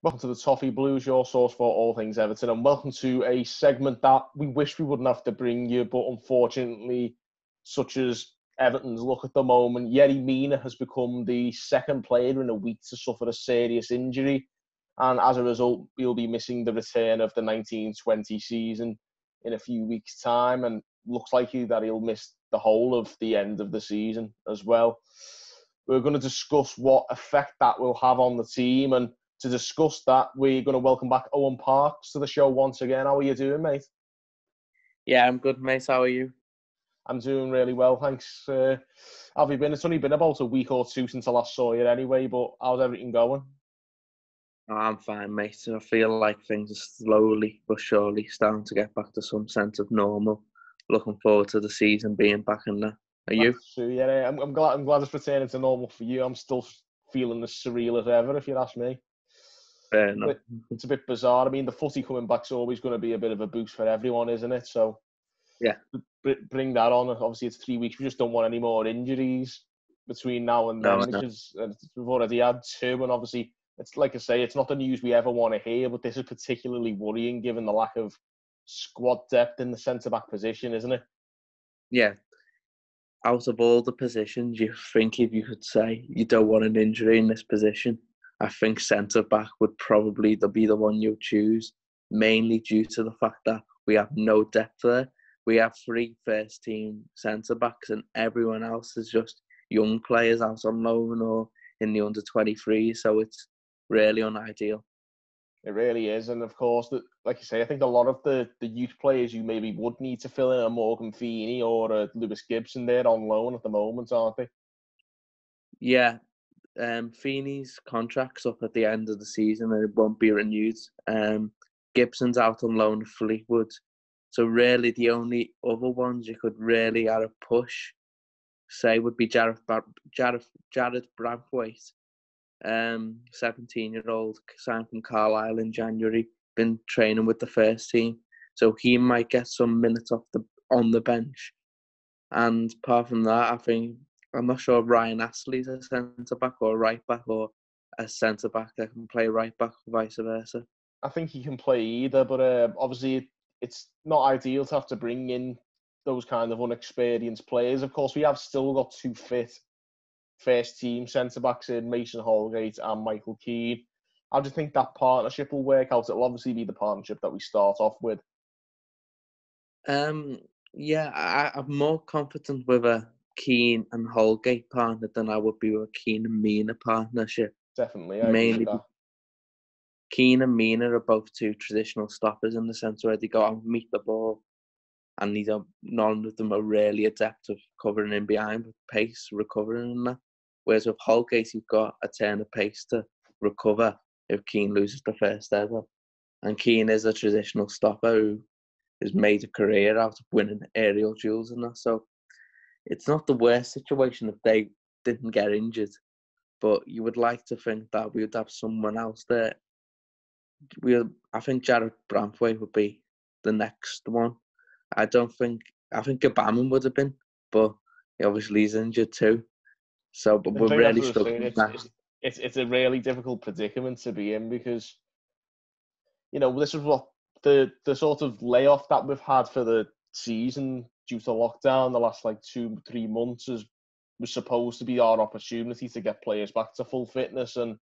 Welcome to the Toffee Blues, your source for all things Everton, and welcome to a segment that we wish we wouldn't have to bring you, but unfortunately, such as Everton's look at the moment, Yerry Mina has become the second player in a week to suffer a serious injury, and as a result, we'll be missing the return of the 1920 season in a few weeks' time, and looks likely that he'll miss the whole of the end of the season as well. We're going to discuss what effect that will have on the team, and to discuss that, we're going to welcome back Owen Parks to the show once again. How are you doing, mate? Yeah, I'm good, mate. How are you? I'm doing really well, thanks. How have you been? It's only been about a week or two since I last saw you anyway, but how's everything going? Oh, I'm fine, mate. I feel like things are slowly but surely starting to get back to some sense of normal. Looking forward to the season being back in there. Are you? That's true, yeah. I'm glad it's returning to normal for you. I'm still feeling as surreal as ever, if you ask me. Fair enough. It's a bit bizarre. I mean, the footy coming back's always going to be a bit of a boost for everyone, isn't it? So, yeah, bring that on. Obviously, it's 3 weeks. We just don't want any more injuries between now and then, because we've already had two. And obviously, it's like I say, it's not the news we ever want to hear, but this is particularly worrying given the lack of squad depth in the centre-back position, isn't it? Yeah. Out of all the positions, you think if you could say you don't want an injury in this position, I think centre-back would probably be the one you choose, mainly due to the fact that we have no depth there. We have 3 first-team centre-backs and everyone else is just young players out on loan or in the under-23, so it's really unideal. It really is. And of course, like you say, I think a lot of the youth players you maybe would need to fill in a Morgan Feeney or a Lewis Gibson, they're on loan at the moment, aren't they? Yeah. Feeney's contract's up at the end of the season and it won't be renewed. Gibson's out on loan to Fleetwood. So really the only other ones you could really at a push say would be Jared Braithwaite, 17-year-old, signed from Carlisle in January, been training with the first team. So he might get some minutes on the bench. And apart from that, I'm not sure if Ryan Astley's a centre-back or a right-back or a centre-back that can play right-back or vice versa. I think he can play either, but obviously it's not ideal to have to bring in those kind of unexperienced players. Of course, we have still got 2 fit first-team centre-backs in Mason Holgate and Michael Keane. How do you think that partnership will work out? It'll obviously be the partnership that we start off with. Yeah, I'm more confident with a Keane and Holgate partner than I would be with a Keane and Mina partnership. Definitely, Mainly, Keane and Mina are both 2 traditional stoppers in the sense where they go out and meet the ball, and none of them are really adept of covering in behind with pace, recovering and that. Whereas with Holgate, you've got a turn of pace to recover if Keane loses the first ever. And Keane is a traditional stopper who has made a career out of winning aerial duels and that. So it's not the worst situation if they didn't get injured, but you would like to think that we would have someone else there. I think Jared Braithwaite would be the next one. I think Gabamon would have been, but obviously he's injured too. So, but we're really struggling. It's a really difficult predicament to be in because, this is what the sort of layoff that we've had for the season due to lockdown the last 2-3 months was supposed to be our opportunity to get players back to full fitness, and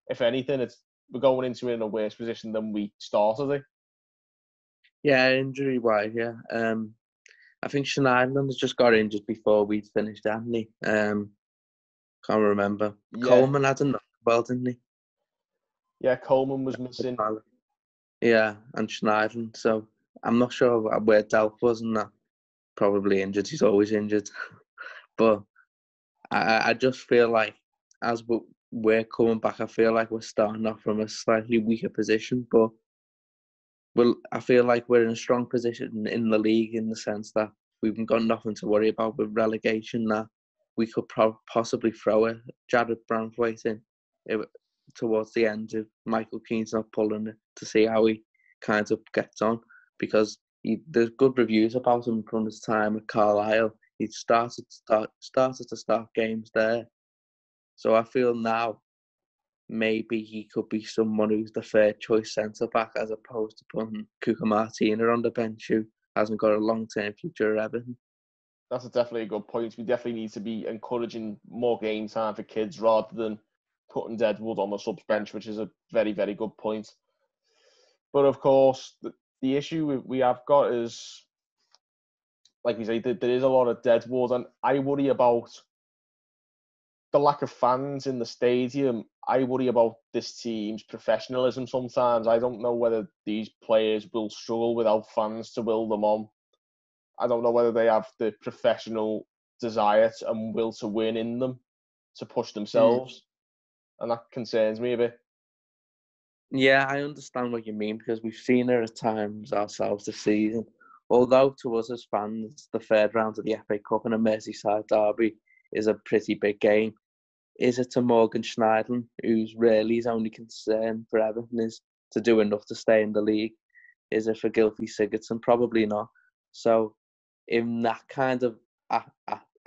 if anything, we're going into it in a worse position than we started it. Yeah, injury wise, yeah. I think Schneiderlin has just got injured before we'd finished, hadn't he? Can't remember. Yeah. Coleman had enough, well, didn't he? Yeah, Coleman was missing. Yeah, and Schneiderlin. So I'm not sure where Delph was and that. Probably injured. He's always injured. But I just feel like as we're coming back, I feel like we're starting off from a slightly weaker position. But I feel like we're in a strong position in the league in the sense that we've got nothing to worry about with relegation. That we could possibly throw a Jared Braithwaite in towards the end if Michael Keane's not pulling it, to see how he kind of gets on, because there's good reviews about him from his time at Carlisle. He started to start games there. So I feel now maybe he could be someone who's the third choice centre back as opposed to putting Cuca Martina on the bench, who hasn't got a long term future at Everton. That's definitely a good point. We definitely need to be encouraging more game time for kids rather than putting Deadwood on the subs bench, which is a very, very good point. But of course, the issue we have got is, like we say, there is a lot of Deadwood, and I worry about the lack of fans in the stadium. I worry about this team's professionalism sometimes. I don't know whether these players will struggle without fans to will them on. I don't know whether they have the professional desire and will to win in them to push themselves. And that concerns me a bit. Yeah, I understand what you mean, because we've seen it at times ourselves this season. Although to us as fans, the third round of the FA Cup and a Merseyside derby is a pretty big game. Is it to Morgan Schneiderlin, who's really his only concern for Everton is to do enough to stay in the league? Is it for Gylfi Sigurdsson? Probably not. So in that kind of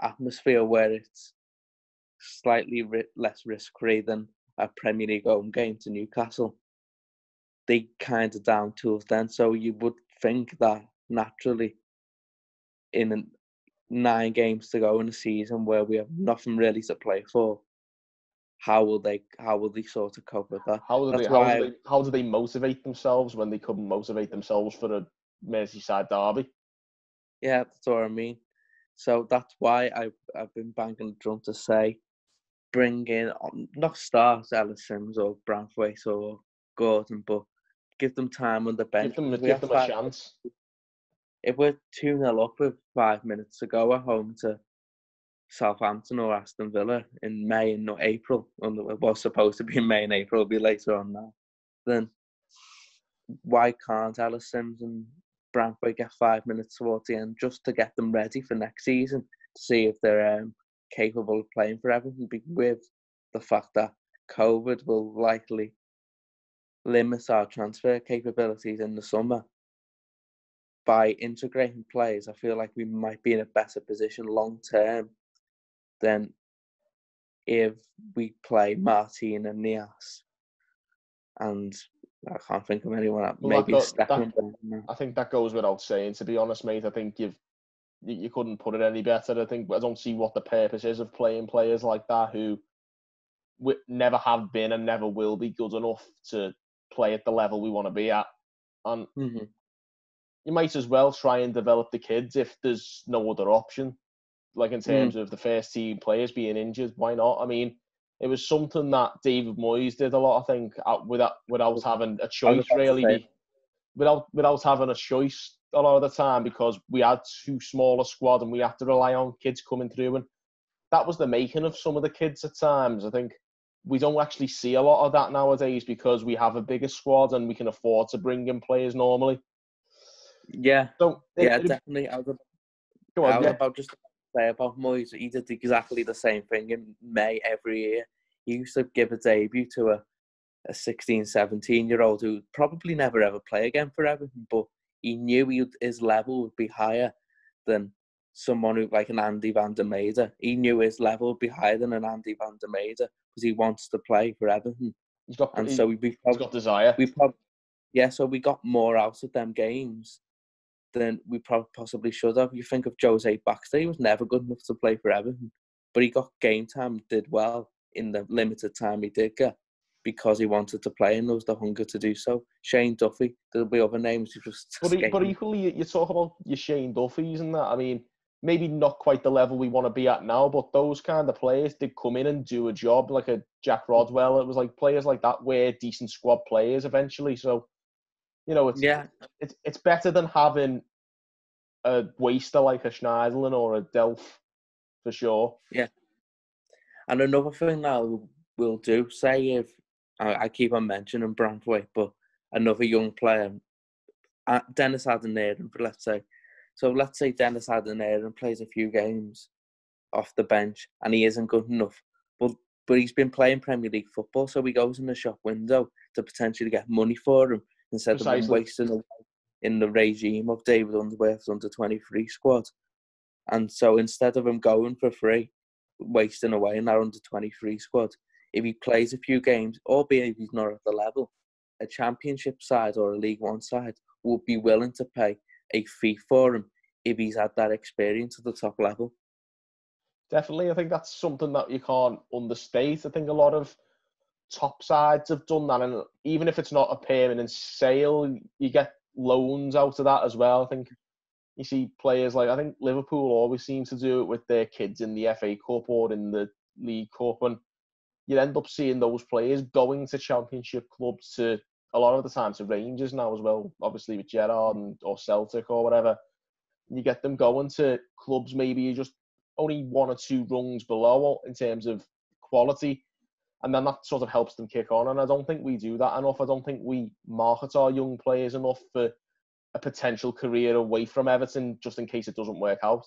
atmosphere where it's slightly less risk-free than a Premier League home game to Newcastle, they kind of down tools then. So you would think that naturally in 9 games to go in a season where we have nothing really to play for, how will they sort of cope with that? How do they motivate themselves when they couldn't motivate themselves for a Merseyside derby? Yeah, that's what I mean. So that's why I've been banging the drum to say, bring in, not start Ellis Sims or Branthwaite or Gordon, but give them time on the bench. Give them a chance. If we're 2-0 up with 5 minutes to go at home to Southampton or Aston Villa in May and not April, it was supposed to be in May and April, it'll be later on now, then why can't Ellis Sims and Branthwaite get 5 minutes towards the end just to get them ready for next season, to see if they're capable of playing for Everton, with the fact that COVID will likely limit our transfer capabilities in the summer. By integrating players, I feel like we might be in a better position long term than if we play Martin and Nias. And I can't think of anyone else. Maybe I think that goes without saying, to be honest, mate. I think you couldn't put it any better. I don't see what the purpose is of playing players like that who never have been and never will be good enough to play at the level we want to be at. And you might as well try and develop the kids if there's no other option. Like in terms of the first team players being injured, why not? I mean, it was something that David Moyes did a lot, I think, without having a choice, really. Without having a choice a lot of the time, because we had too small a squad and we had to rely on kids coming through. And that was the making of some of the kids at times. I think we don't actually see a lot of that nowadays because we have a bigger squad and we can afford to bring in players normally. Yeah, definitely. I was about just to say about Moyes, he did exactly the same thing in May every year. He used to give a debut to a 16, 17-year-old who probably never ever play again for Everton, but he knew his level would be higher than someone who, like an Andy van der Meijden. He knew his level would be higher than an Andy van der Meijden because he wants to play for Everton. He's got desire. So we got more out of them games than we possibly should have. You think of Jose Baxter, he was never good enough to play for Everton, but he got game time, did well in the limited time he did get because he wanted to play and there was the hunger to do so. Shane Duffy, there'll be other names who just But equally, you talk about your Shane Duffys and that. I mean, maybe not quite the level we want to be at now, but those kind of players did come in and do a job, like a Jack Rodwell. It was like players like that were decent squad players eventually. So, you know, it's better than having a waster like a Schneiderlin or a Delph, for sure. Yeah. And another thing that we'll do, say if I keep on mentioning Branthwaite, but another young player, Dennis Adeniran, let's say. So let's say Dennis Adeniran plays a few games off the bench and he isn't good enough, but he's been playing Premier League football, so he goes in the shop window to potentially get money for him instead of him wasting away in the regime of David Unsworth's under-23 squad. And so instead of him going for free, wasting away in our under-23 squad, if he plays a few games, albeit if he's not at the level, a Championship side or a League One side would be willing to pay a fee for him if he's had that experience at the top level. Definitely, I think that's something that you can't understate. I think a lot of top sides have done that, and even if it's not a permanent sale, you get loans out of that as well. I think you see players like, I think Liverpool always seem to do it with their kids in the FA Cup or in the League Cup, and you end up seeing those players going to Championship clubs, to a lot of the time to Rangers now as well, obviously with Gerrard or Celtic or whatever. You get them going to clubs maybe just only one or two rungs below in terms of quality, and then that sort of helps them kick on. And I don't think we do that enough. I don't think we market our young players enough for a potential career away from Everton, just in case it doesn't work out.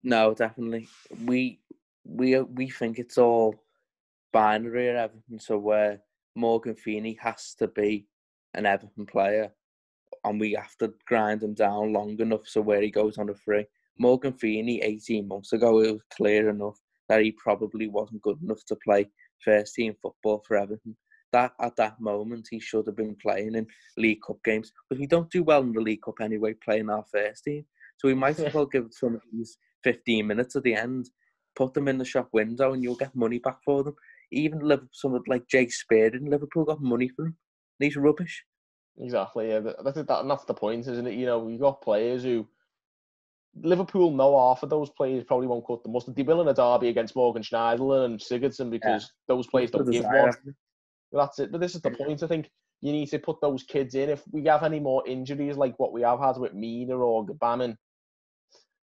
No, definitely. We think it's all binary at Everton, so where Morgan Feeney has to be an Everton player, and we have to grind him down long enough so where he goes on a free. Morgan Feeney, 18 months ago, it was clear enough that he probably wasn't good enough to play first team football for Everton. That at that moment he should have been playing in League Cup games, but we don't do well in the League Cup anyway, playing our first team. So we might as well give some of these 15 minutes at the end, put them in the shop window, and you'll get money back for them. Even someone like Jay Spear in Liverpool got money for him. And he's rubbish. Exactly, yeah. That's the point, isn't it? You know, you've got players who Liverpool know half of those players probably won't cut the mustard. They will in a derby against Morgan Schneiderlin and Sigurdsson because those players don't give one. That's it. But this is the point. I think you need to put those kids in. If we have any more injuries like what we have had with Mina or Gbamin,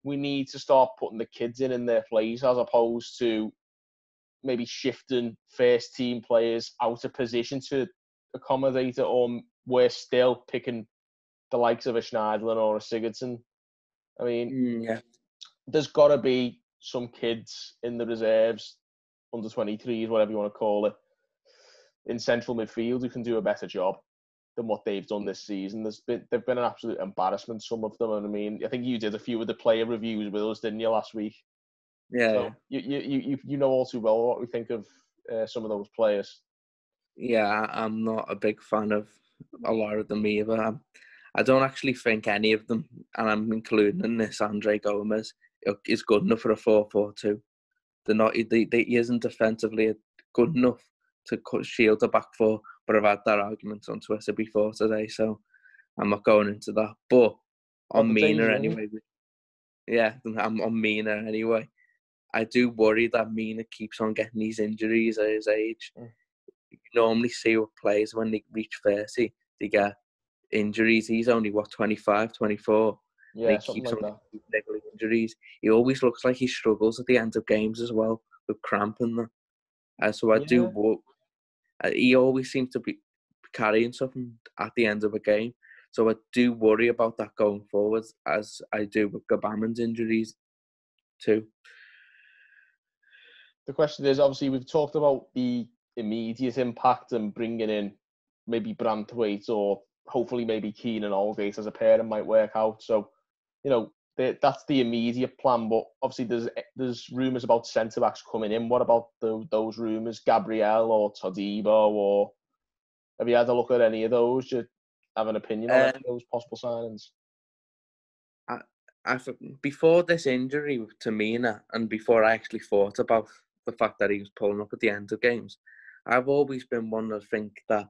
we need to start putting the kids in their place, as opposed to maybe shifting first team players out of position to accommodate it, or we're still picking the likes of a Schneiderlin or a Sigurdsson. I mean, there's got to be some kids in the reserves, under 23s, whatever you want to call it, in central midfield who can do a better job than what they've done this season. They've been an absolute embarrassment, some of them. And I mean, I think you did a few of the player reviews with us, didn't you, last week? Yeah. So you know all too well what we think of some of those players. Yeah, I'm not a big fan of a lot of them either. I don't actually think any of them, and I'm including in this Andre Gomez, is good enough for a 4-4-2. They're not. He isn't defensively good enough to shield the back four. But I've had that argument on Twitter before today, so I'm not going into that. But on Mina anyway, I'm on Mina anyway. I do worry that Mina keeps on getting these injuries at his age. You normally see with players when they reach 30, they get injuries. He's only 25, 24. Yeah, and he keeps on getting injuries. He always looks like he struggles at the end of games as well with cramp and that. So I do. He always seems to be carrying something at the end of a game. So I do worry about that going forward, as I do with Gbamin's injuries too. The question is, obviously, we've talked about the immediate impact and bringing in maybe Branthwaite or hopefully maybe Keane and Aldgate as a pairing might work out. So, you know, that's the immediate plan. But obviously, there's rumours about centre-backs coming in. What about those rumours? Gabriel or Todibo? Or have you had a look at any of those? Do you have an opinion on any of those possible signings? Before this injury to Mina, and before I actually thought about the fact that he was pulling up at the end of games, I've always been one to think that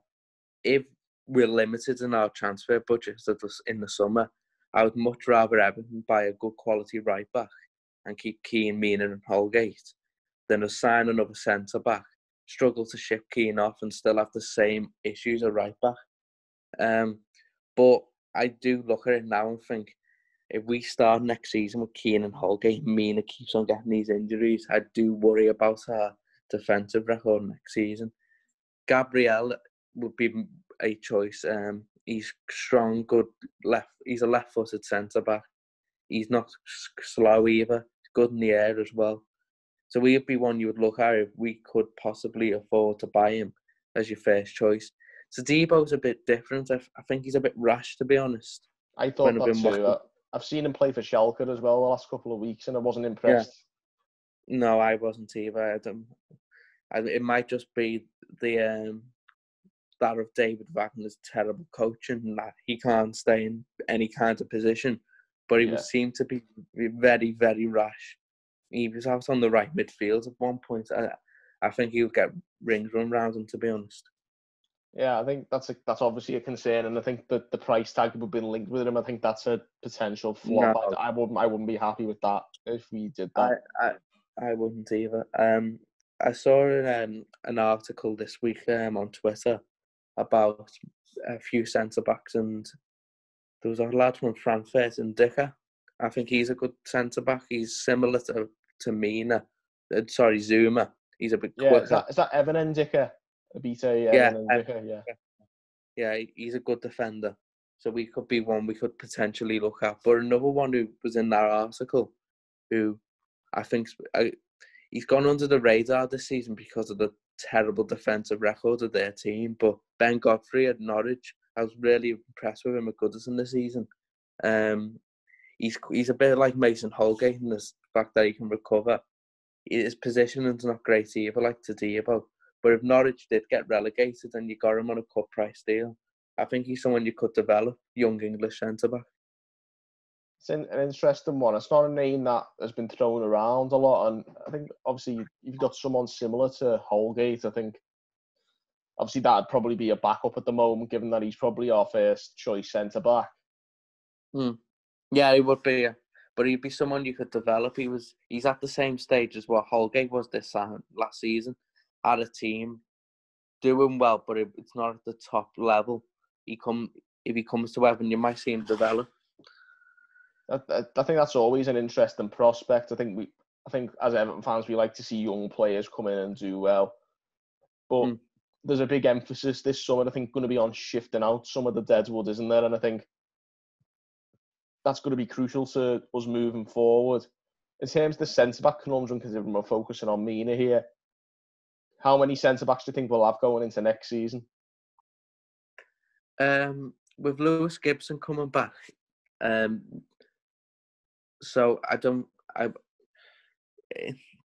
if we're limited in our transfer budgets in the summer, I would much rather Everton buy a good quality right back and keep Keane, Mina and Holgate than to sign another centre back, struggle to ship Keane off and still have the same issues at right back. But I do look at it now and think, if we start next season with Keane and Holgate, Mina keeps on getting these injuries, I do worry about our defensive record next season. Gabriel would be a choice. He's strong, good left. He's a left-footed centre-back. He's not slow either. He's good in the air as well. So he'd be one you would look at if we could possibly afford to buy him as your first choice. Todibo's a bit different. I think he's a bit rash, to be honest. I thought that too. I've seen him play for Schalke as well the last couple of weeks, and I wasn't impressed. Yeah. No, I wasn't either. it might just be the that of David Wagner's terrible coaching, and that he can't stay in any kind of position. But he would seem to be very, very rash. He was out on the right midfield at one point. I think he would get rings run round him, to be honest. Yeah, I think that's obviously a concern, and I think that the price tag would have been linked with him. I think that's a potential flop. No. I wouldn't be happy with that if we did that. I wouldn't either. I saw an article this week on Twitter about a few centre backs, and there was a lad from Frankfurt and Dicker. I think he's a good centre back. He's similar to Mina. Sorry, Zuma. He's a bit quicker. Is that Evan and Dicker? Abite, Yeah, Evan and Dicker, yeah. Yeah, he's a good defender. So we could be one we could potentially look at. But another one who was in that article, who I think he's gone under the radar this season because of the terrible defensive record of their team. But Ben Godfrey at Norwich, I was really impressed with him at Goodison this season. He's a bit like Mason Holgate in the fact that he can recover. His positioning's not great either, like Tadebo. But if Norwich did get relegated and you got him on a cut price deal, I think he's someone you could develop, young English centre-back. It's an interesting one. It's not a name that has been thrown around a lot, and I think obviously you've got someone similar to Holgate. I think obviously that'd probably be a backup at the moment, given that he's probably our first choice centre-back. Yeah, he would be, but he'd be someone you could develop. He's at the same stage as what Holgate was last season. At a team doing well, but it's not at the top level. If he comes to Everton, you might see him develop. I think that's always an interesting prospect. I think as Everton fans, we like to see young players come in and do well. But there's a big emphasis this summer, I think, going to be on shifting out some of the deadwood, isn't there? And I think that's going to be crucial to us moving forward. In terms of the centre-back conundrum, considering we're focusing on Mina here, how many centre-backs do you think we'll have going into next season? With Lewis Gibson coming back, so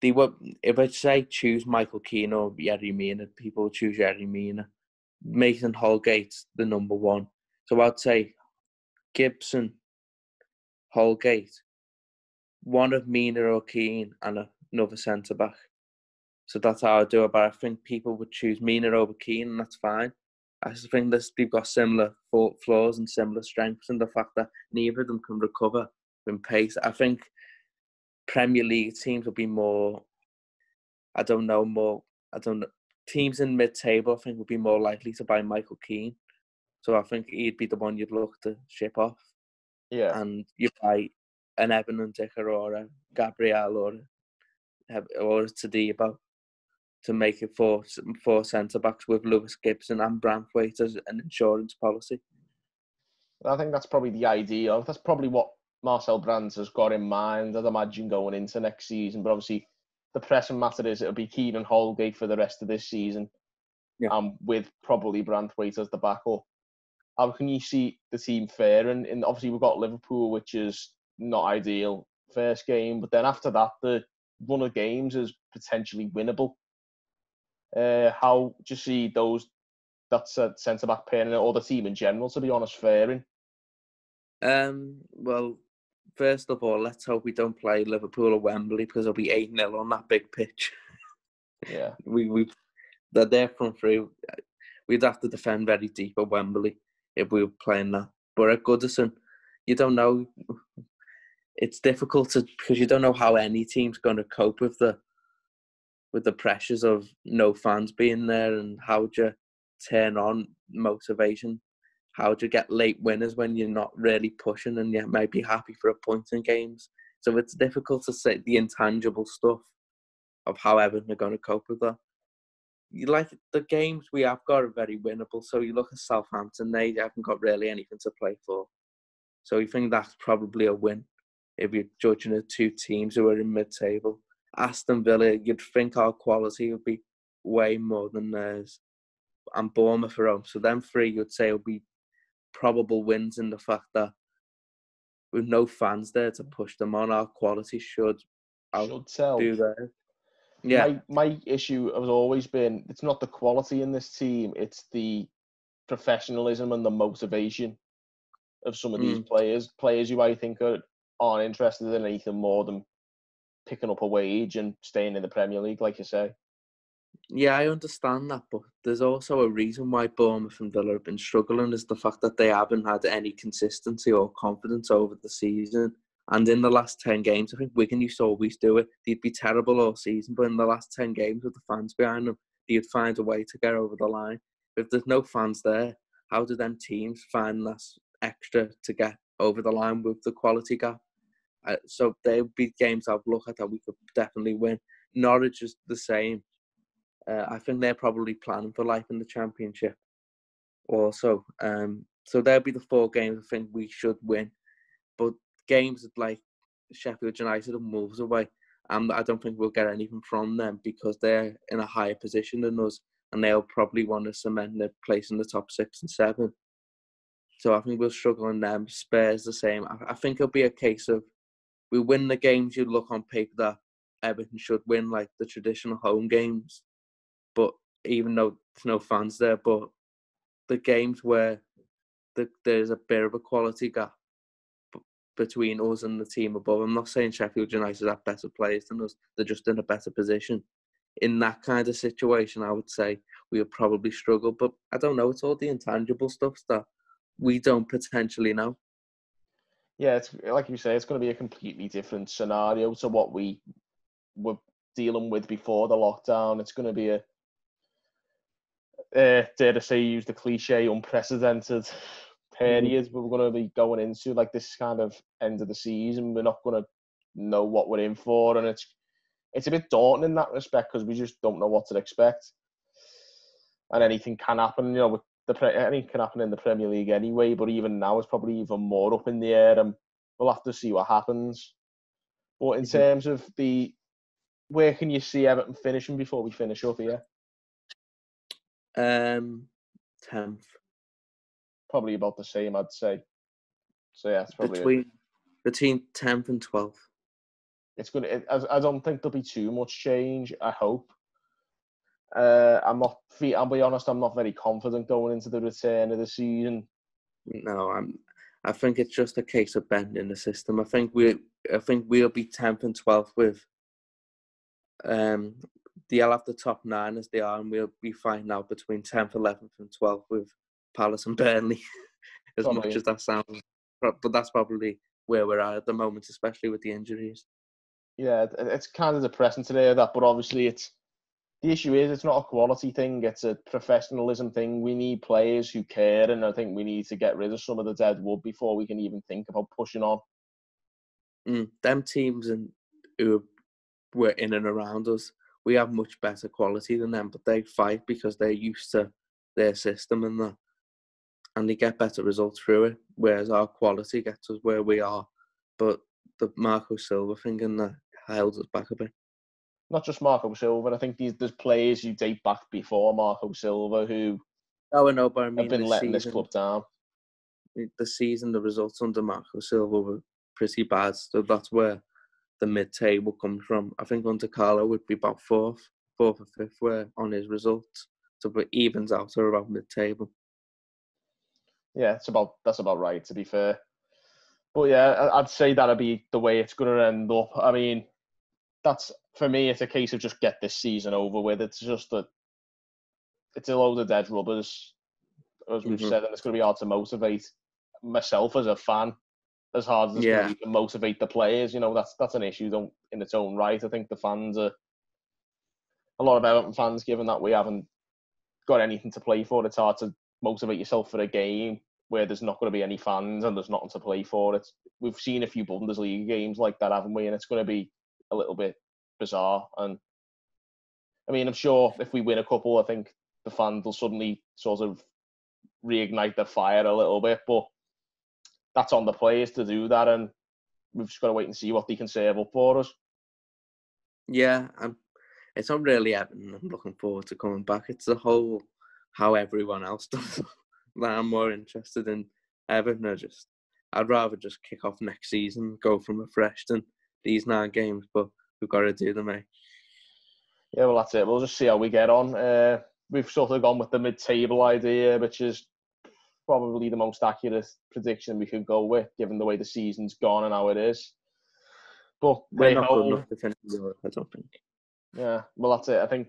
if I say choose Michael Keane or Yerry Mina, people would choose Yerry Mina. Mason Holgate's the number one. So I'd say Gibson, Holgate, one of Mina or Keane, and another centre-back. So that's how I do it. But I think people would choose Mina over Keane, and that's fine. I just think they've got similar flaws and similar strengths, and the fact that neither of them can recover in pace. I think Premier League teams will be more. Teams in mid-table, I think, would be more likely to buy Michael Keane. So I think he'd be the one you'd look to ship off. Yeah. And you buy an Evan and Dicker or a Gabriel or a Tadebo to make it four centre-backs with Lewis Gibson and Branthwaite as an insurance policy. I think that's probably the idea. That's probably what Marcel Brands has got in mind, I'd imagine, going into next season. But obviously, the pressing matter is it'll be Keane and Holgate for the rest of this season, with probably Branthwaite as the backup. How can you see the team faring? And obviously, we've got Liverpool, which is not ideal first game, but then after that, the run of games is potentially winnable. How do you see that centre-back pairing, or the team in general, to be honest, faring? Well, first of all, let's hope we don't play Liverpool at Wembley, because it'll be 8-0 on that big pitch. Yeah. They're there front three. We'd have to defend very deep at Wembley if we were playing that. But at Goodison, you don't know. It's difficult because you don't know how any team's going to cope with the pressures of no fans being there, and how do you turn on motivation? How do you get late winners when you're not really pushing and you might be happy for a point in games? So it's difficult to say the intangible stuff of how Everton are going to cope with that. The games we have got are very winnable. So you look at Southampton, they haven't got really anything to play for. So you think that's probably a win if you're judging the two teams who are in mid-table. Aston Villa, you'd think our quality would be way more than theirs. And Bournemouth are home. So them three, you'd say, will be probable wins in the fact that with no fans there to push them on, our quality should tell. Do that. Yeah. My issue has always been, it's not the quality in this team, it's the professionalism and the motivation of some of these players who I think aren't interested in anything more than picking up a wage and staying in the Premier League, like you say. Yeah, I understand that, but there's also a reason why Bournemouth and Villa have been struggling, is the fact that they haven't had any consistency or confidence over the season. And in the last 10 games, I think Wigan used to always do it. They'd be terrible all season, but in the last 10 games with the fans behind them, they'd find a way to get over the line. If there's no fans there, how do them teams find that extra to get over the line with the quality gap? So there would be games I'd look at that we could definitely win. Norwich is the same. I think they're probably planning for life in the Championship also. So there'll be the 4 games I think we should win. But games like Sheffield United and Wolves away, I don't think we'll get anything from them because they're in a higher position than us and they'll probably want to cement their place in the top 6 and 7. So I think we'll struggle in them. Spurs the same. I think it'll be a case of we win the games you look on paper that Everton should win, like the traditional home games. But even though there's no fans there, but the games where there's a bit of a quality gap between us and the team above. I'm not saying Sheffield United have better players than us. They're just in a better position. In that kind of situation, I would say we would probably struggle. But I don't know. It's all the intangible stuff that we don't potentially know. Yeah, it's like you say, it's going to be a completely different scenario to what we were dealing with before the lockdown. It's going to be dare to say, use the cliche, unprecedented period we're going to be going into, like this kind of end of the season. We're not going to know what we're in for, and it's a bit daunting in that respect because we just don't know what to expect, and anything can happen. You know, with anything can happen in the Premier League anyway, but even now it's probably even more up in the air, and we'll have to see what happens. But in terms of where can you see Everton finishing before we finish up here? 10th. Probably about the same, I'd say. So yeah, it's probably between 10th and 12th. It's gonna. I don't think there'll be too much change. I hope. I'll be honest. I'm not very confident going into the return of the season. No, I think it's just a case of bending the system. I think we'll be 10th and 12th with. They'll have the top 9 as they are, and we'll be fighting out between 10th, 11th, and 12th with Palace and Burnley. As much as that sounds, but that's probably where we're at the moment, especially with the injuries. Yeah, it's kind of depressing to hear that, but obviously the issue is it's not a quality thing, it's a professionalism thing. We need players who care, and I think we need to get rid of some of the dead wood before we can even think about pushing on. Them teams who were in and around us, we have much better quality than them, but they fight because they're used to their system and that, and they get better results through it, whereas our quality gets us where we are. But the Marco Silva thing and that held us back a bit. Not just Marco Silva, I think there's players who date back before Marco Silva who have been letting this club down. The results under Marco Silva were pretty bad, so that's where the mid-table comes from. I think under Carlo would be about 4th or 5th where on his results, so it evens out to about mid-table. Yeah, that's about right, to be fair. But yeah, I'd say that'd be the way it's going to end up. I mean, for me, it's a case of just get this season over with. It's just it's a load of dead rubbers, as we've said, and it's going to be hard to motivate myself as a fan as hard as it's going to be to motivate the players. You know, that's an issue in its own right. I think the fans a lot of Everton fans, given that we haven't got anything to play for, it's hard to motivate yourself for a game where there's not going to be any fans and there's nothing to play for. We've seen a few Bundesliga games like that, haven't we? And it's going to be a little bit bizarre. And I mean, I'm sure if we win a couple, I think the fans will suddenly sort of reignite the fire a little bit. But that's on the players to do that, and we've just got to wait and see what they can serve up for us. Yeah, it's not really Everton I'm looking forward to coming back. It's the whole how everyone else does that I'm more interested in. Everton I'd rather just kick off next season, go from afresh than these 9 games, but we've got to do them, eh? Yeah, well, that's it. We'll just see how we get on. We've sort of gone with the mid-table idea, which is probably the most accurate prediction we could go with, given the way the season's gone and how it is. But We're not good enough to finish Europe, I don't think. Yeah, well, that's it. I think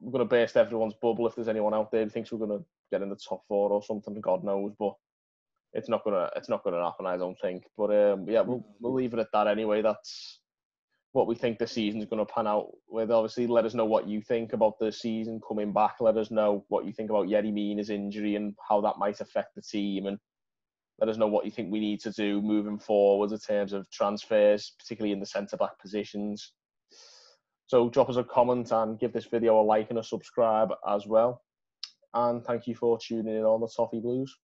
we're going to burst everyone's bubble if there's anyone out there who thinks we're going to get in the top 4 or something. God knows, but it's not gonna happen. I don't think. But yeah, we'll leave it at that anyway. That's what we think the season's going to pan out with. Obviously, let us know what you think about the season coming back. Let us know what you think about Yerry Mina's injury and how that might affect the team, and let us know what you think we need to do moving forward in terms of transfers, particularly in the centre-back positions. So drop us a comment and give this video a like and a subscribe as well. And thank you for tuning in on the Toffee Blues.